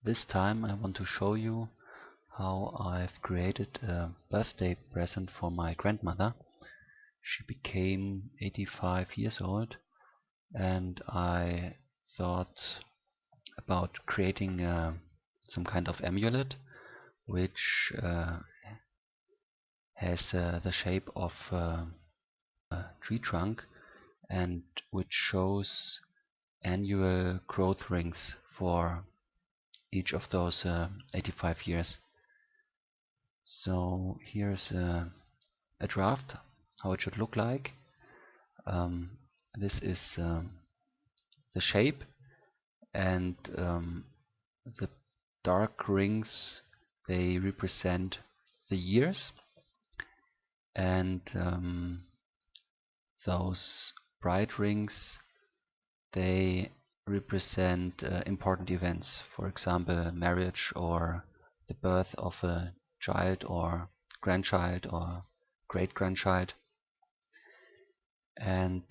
This time I want to show you how I've created a birthday present for my grandmother. She became 85 years old, and I thought about creating some kind of amulet which has the shape of a tree trunk and which shows annual growth rings for each of those 85 years. So here's a draft, how it should look like. This is the shape, and the dark rings, they represent the years, and those bright rings, they represent important events, for example marriage or the birth of a child or grandchild or great-grandchild. And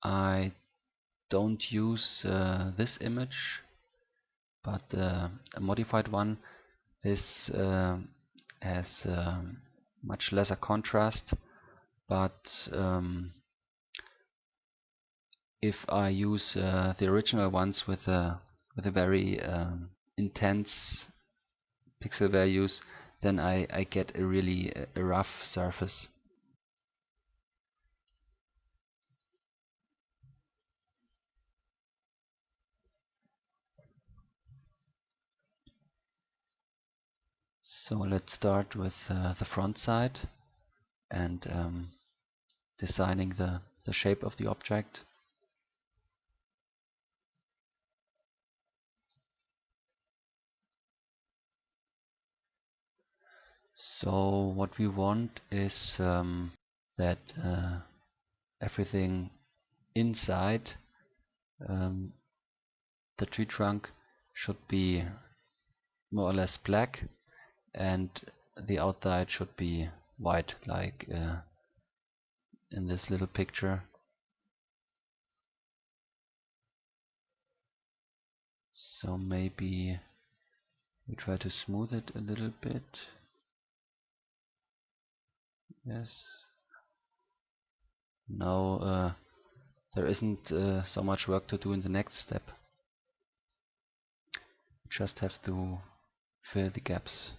I don't use this image, but a modified one. This has much lesser contrast, but if I use the original ones with a very intense pixel values, then I get a really rough surface. So let's start with the front side and designing the shape of the object. So what we want is that everything inside the tree trunk should be more or less black, and the outside should be white, like in this little picture. So maybe we try to smooth it a little bit. Yes. Now there isn't so much work to do in the next step. We just have to fill the gaps.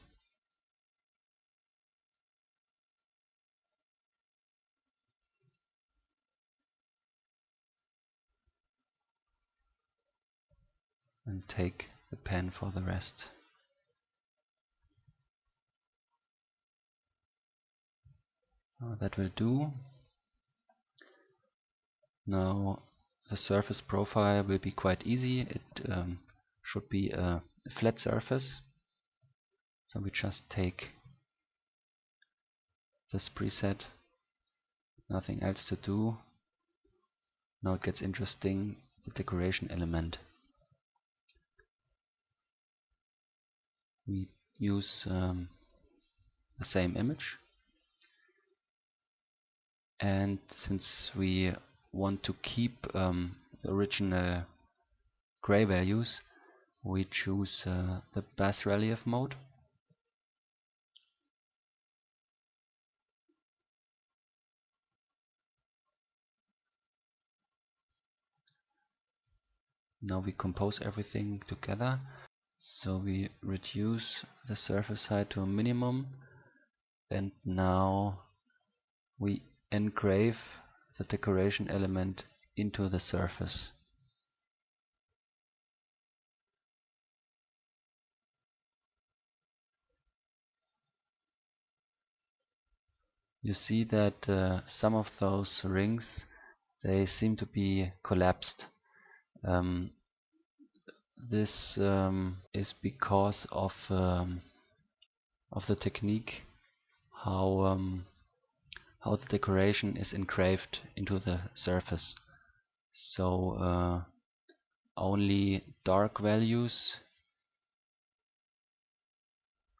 And take the pen for the rest. That will do. Now the surface profile will be quite easy. It should be a flat surface. So we just take this preset, nothing else to do. Now it gets interesting, the decoration element. We use the same image, and since we want to keep the original gray values, we choose the bas relief mode. Now we compose everything together. So we reduce the surface height to a minimum, and now we engrave the decoration element into the surface. You see that some of those rings, they seem to be collapsed. This is because of the technique how the decoration is engraved into the surface. So only dark values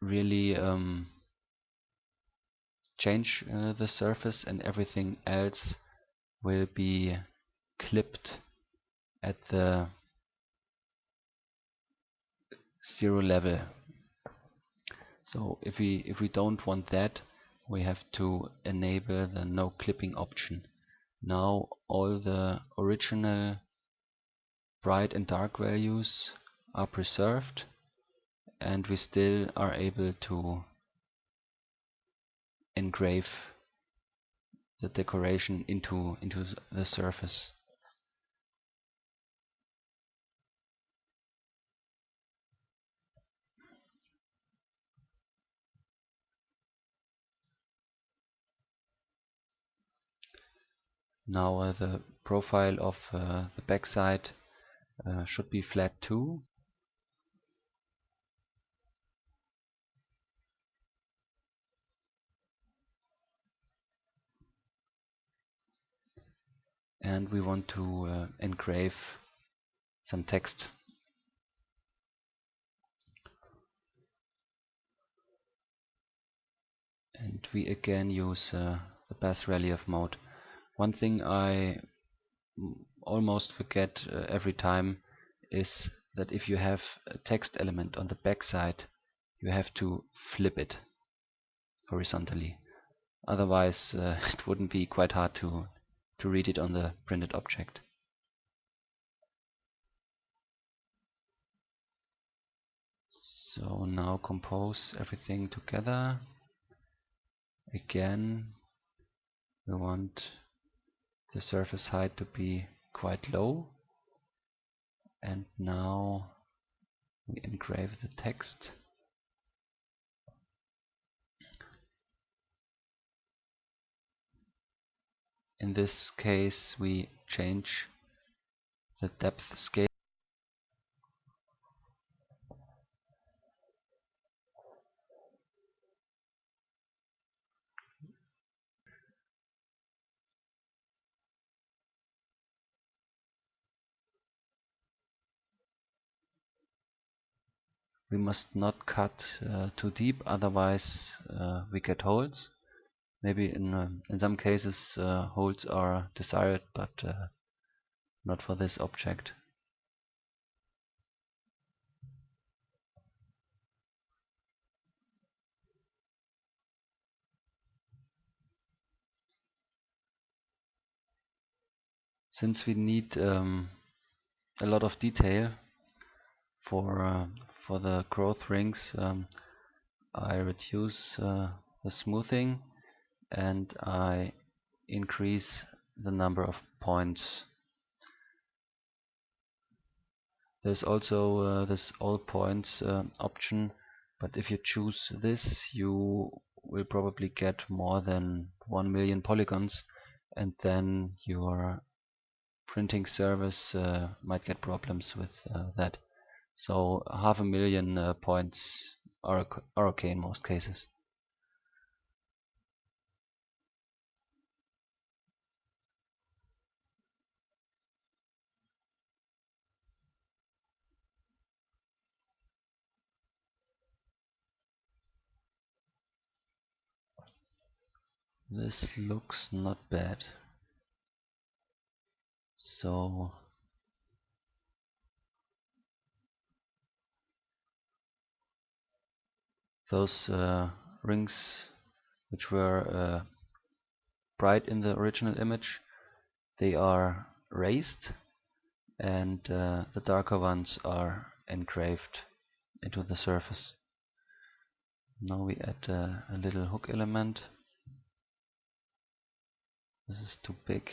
really change the surface, and everything else will be clipped at the zero level. So if we don't want that, we have to enable the no clipping option. Now all the original bright and dark values are preserved, and we still are able to engrave the decoration into the surface. Now the profile of the backside should be flat too. And we want to engrave some text. And we again use the path relief mode. One thing I almost forget every time is that if you have a text element on the back side, you have to flip it horizontally. Otherwise it wouldn't be quite hard to read it on the printed object. So now compose everything together. Again, we want the surface height to be quite low, and now we engrave the text. In this case we change the depth scale. We must not cut too deep, otherwise we get holes. Maybe in some cases holes are desired, but not for this object. Since we need a lot of detail for the growth rings, I reduce the smoothing and I increase the number of points. There's also this all points option, but if you choose this, you will probably get more than 1 million polygons, and then your printing service might get problems with that. So 500,000 points are okay in most cases. This looks not bad. So those rings which were bright in the original image, they are raised, and the darker ones are engraved into the surface. Now we add a little hook element. This is too big.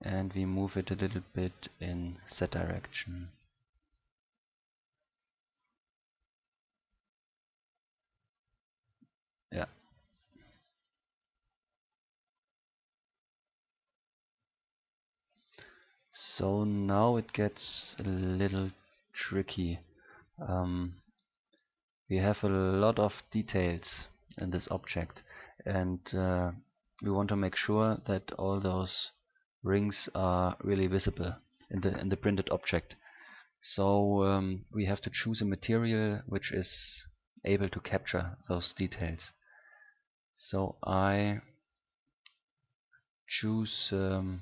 And we move it a little bit in Z direction. Yeah. So now it gets a little tricky. We have a lot of details in this object, and we want to make sure that all those rings are really visible in the printed object. So we have to choose a material which is able to capture those details. So I choose the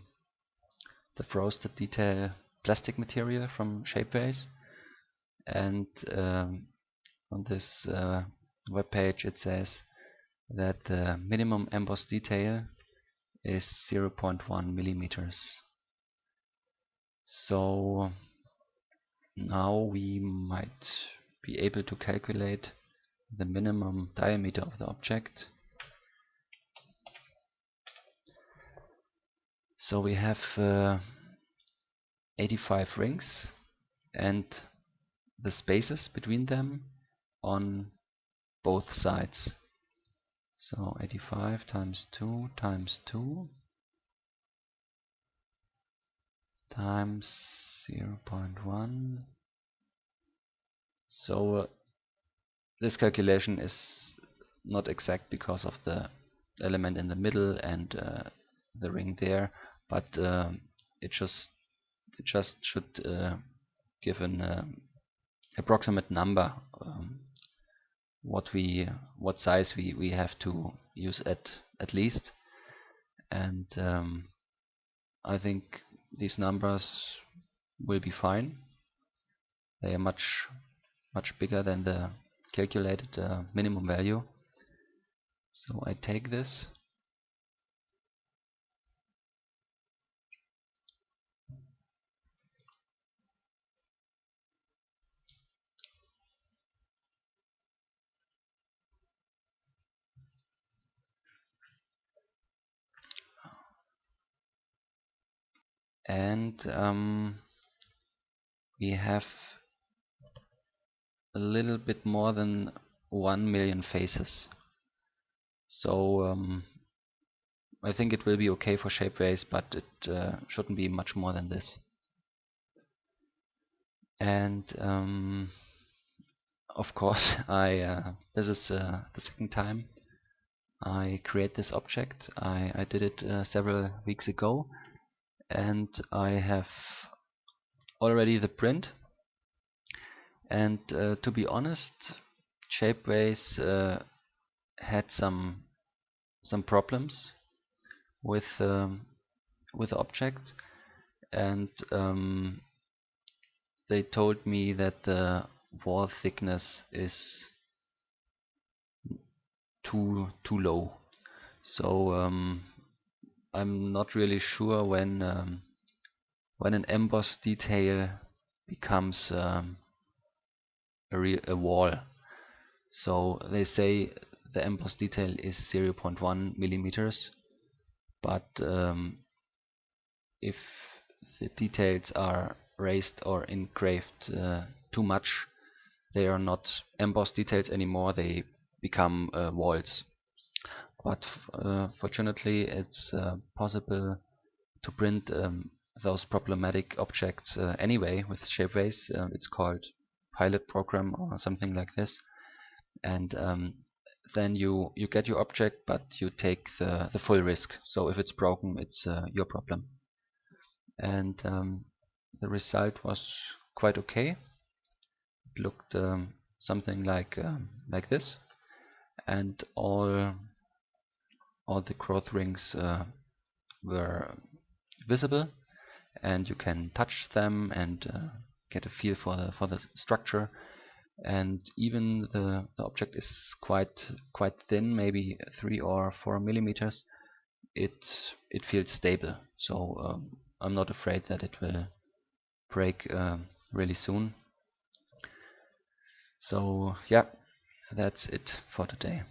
frosted detail plastic material from Shapeways, and on this web page it says that the minimum embossed detail is 0.1 millimeters. So now we might be able to calculate the minimum diameter of the object. So we have 85 rings and the spaces between them on both sides. So 85 times 2 times 2 times 0.1. So this calculation is not exact because of the element in the middle and the ring there, but it just should give an approximate number, what size we have to use at least, and I think these numbers will be fine. They are much bigger than the calculated minimum value. So I take this and we have a little bit more than 1 million faces. So I think it will be okay for Shapeways, but it shouldn't be much more than this. And of course, this is the second time I create this object. I did it several weeks ago, and I have already the print. And to be honest, Shapeways had some problems with the object, and they told me that the wall thickness is too low. So I'm not really sure when an embossed detail becomes a wall. So they say the embossed detail is 0.1 millimeters, but if the details are raised or engraved too much, they are not embossed details anymore, they become walls. But fortunately it's possible to print those problematic objects anyway with Shapeways. It's called pilot program or something like this, and then you get your object, but you take the full risk. So if it's broken, it's your problem. And the result was quite okay. It looked something like this, and all the growth rings were visible, and you can touch them and get a feel for the structure. And even the object is quite thin, maybe 3 or 4 millimeters. It feels stable, so I'm not afraid that it will break really soon. So yeah, that's it for today.